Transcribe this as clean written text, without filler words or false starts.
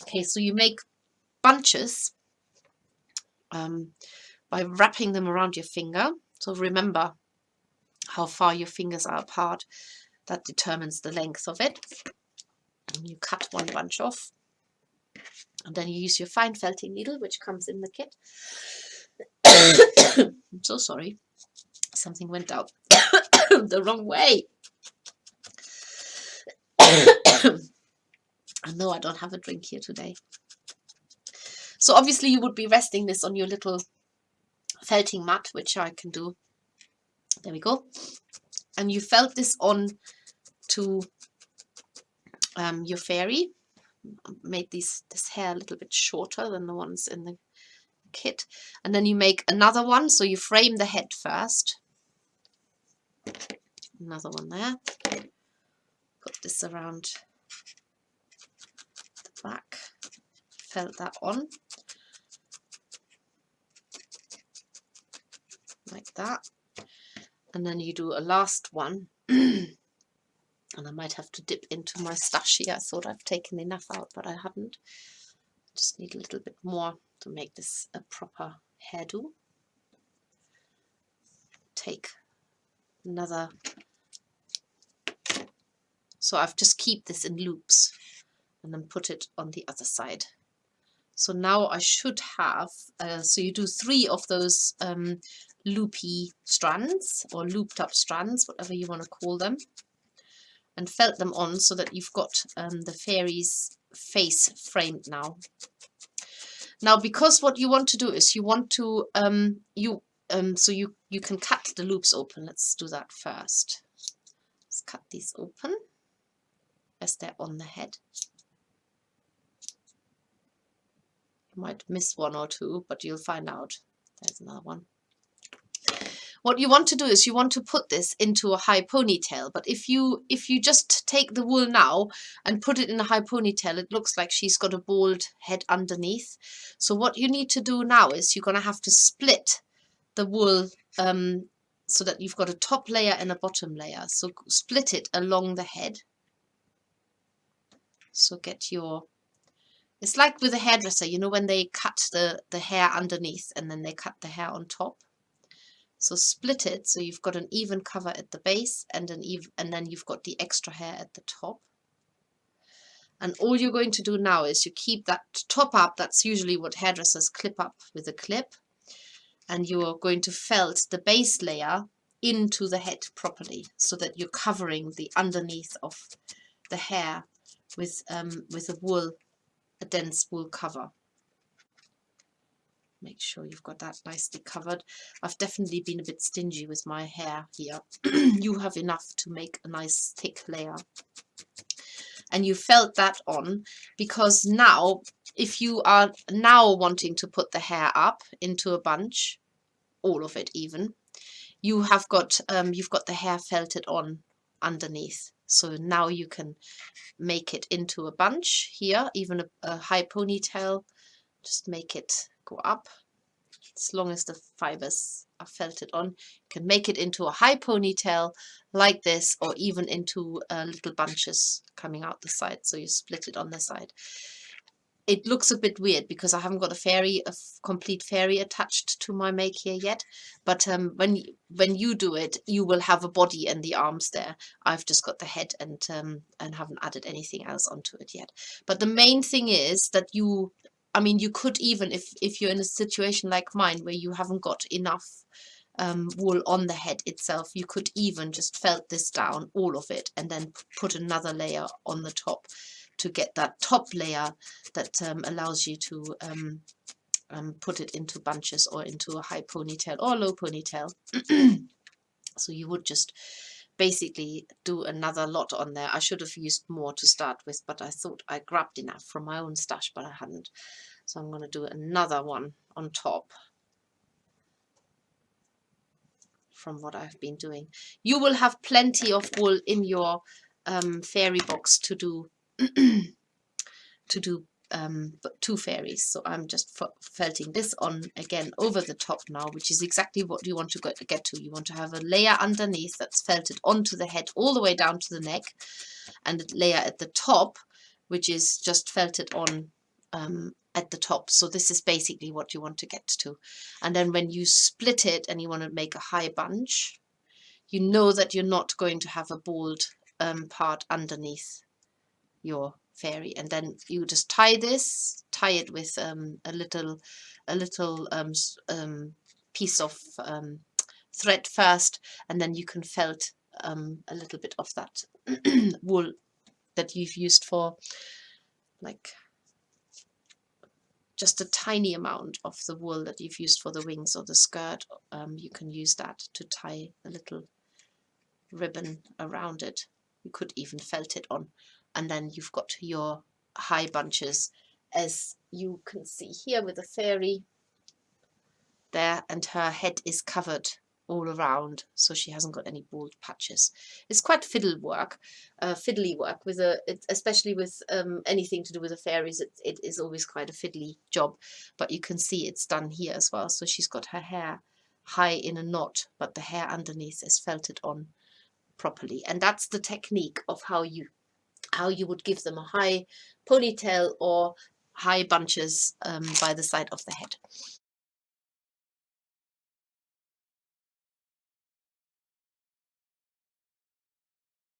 Okay, so you make bunches by wrapping them around your finger. So remember how far your fingers are apart. That determines the length of it. And you cut one bunch off. And then you use your fine felting needle, which comes in the kit. I'm so sorry. Something went out the wrong way. I know I don't have a drink here today. So obviously you would be resting this on your little felting mat, which I can do. There we go. And you felt this on to your fairy. Made this hair a little bit shorter than the ones in the kit. And then you make another one. So you frame the head first. Another one there. Put this around the back. Felt that on. Like that. And then you do a last one. And I might have to dip into my stash here. I thought I've taken enough out, but I haven't. Just need a little bit more to make this a proper hairdo. Take another. So I've just keep this in loops and then put it on the other side. So now I should have, so you do 3 of those loopy strands or looped up strands, whatever you want to call them. And felt them on so that you've got the fairy's face framed now. Now, because what you want to do is you want to so you can cut the loops open. Let's do that first. Let's cut these open as they're on the head. You might miss 1 or 2, but you'll find out. There's another one. What you want to do is you want to put this into a high ponytail. But if you just take the wool now and put it in a high ponytail, it looks like she's got a bald head underneath. So what you need to do now is you're going to have to split the wool so that you've got a top layer and a bottom layer. So split it along the head. So get your... It's like with a hairdresser, you know, when they cut the hair underneath and then they cut the hair on top. So split it so you've got an even cover at the base and then you've got the extra hair at the top. And all you're going to do now is you keep that top up. That's usually what hairdressers clip up with a clip. And you're going to felt the base layer into the head properly so that you're covering the underneath of the hair with a dense wool cover. Make sure you've got that nicely covered. I've definitely been a bit stingy with my hair here. You have enough to make a nice thick layer. And you felt that on because now, if you are now wanting to put the hair up into a bunch, all of it even, you have got you've got the hair felted on underneath. So now you can make it into a bunch here, even a high ponytail. Just make it go up as long as the fibers are felted on. You can make it into a high ponytail like this, or even into little bunches coming out the side. So you split it on the side. It looks a bit weird because I haven't got a complete fairy attached to my make here yet. But when you do it, you will have a body and the arms there. I've just got the head and haven't added anything else onto it yet. But the main thing is that you could even, if you're in a situation like mine where you haven't got enough wool on the head itself, you could even just felt this down, all of it, and then put another layer on the top to get that top layer that allows you to put it into bunches or into a high ponytail or low ponytail. So you would just basically do another lot on there. I should have used more to start with, but I thought I grabbed enough from my own stash, but I hadn't. So I'm going to do another one on top from what I've been doing. You will have plenty of wool in your fairy box to do two fairies. So I'm just felting this on again over the top now, which is exactly what you want to get to. You want to have a layer underneath that's felted onto the head all the way down to the neck, and a layer at the top which is just felted on at the top. So this is basically what you want to get to. And then when you split it and you want to make a high bunch, you know that you're not going to have a bald part underneath your fairy. And then you just tie it with a little piece of thread first, and then you can felt a little bit of that wool that you've used for, like, just a tiny amount of the wool that you've used for the wings or the skirt. You can use that to tie a little ribbon around it. You could even felt it on, and then you've got your high bunches, as you can see here with the fairy there, and her head is covered all around, so she hasn't got any bald patches. It's quite fiddly work with especially with anything to do with the fairies. It is always quite a fiddly job, but you can see it's done here as well. So she's got her hair high in a knot, but the hair underneath is felted on properly, and that's the technique of how you would give them a high ponytail or high bunches by the side of the head.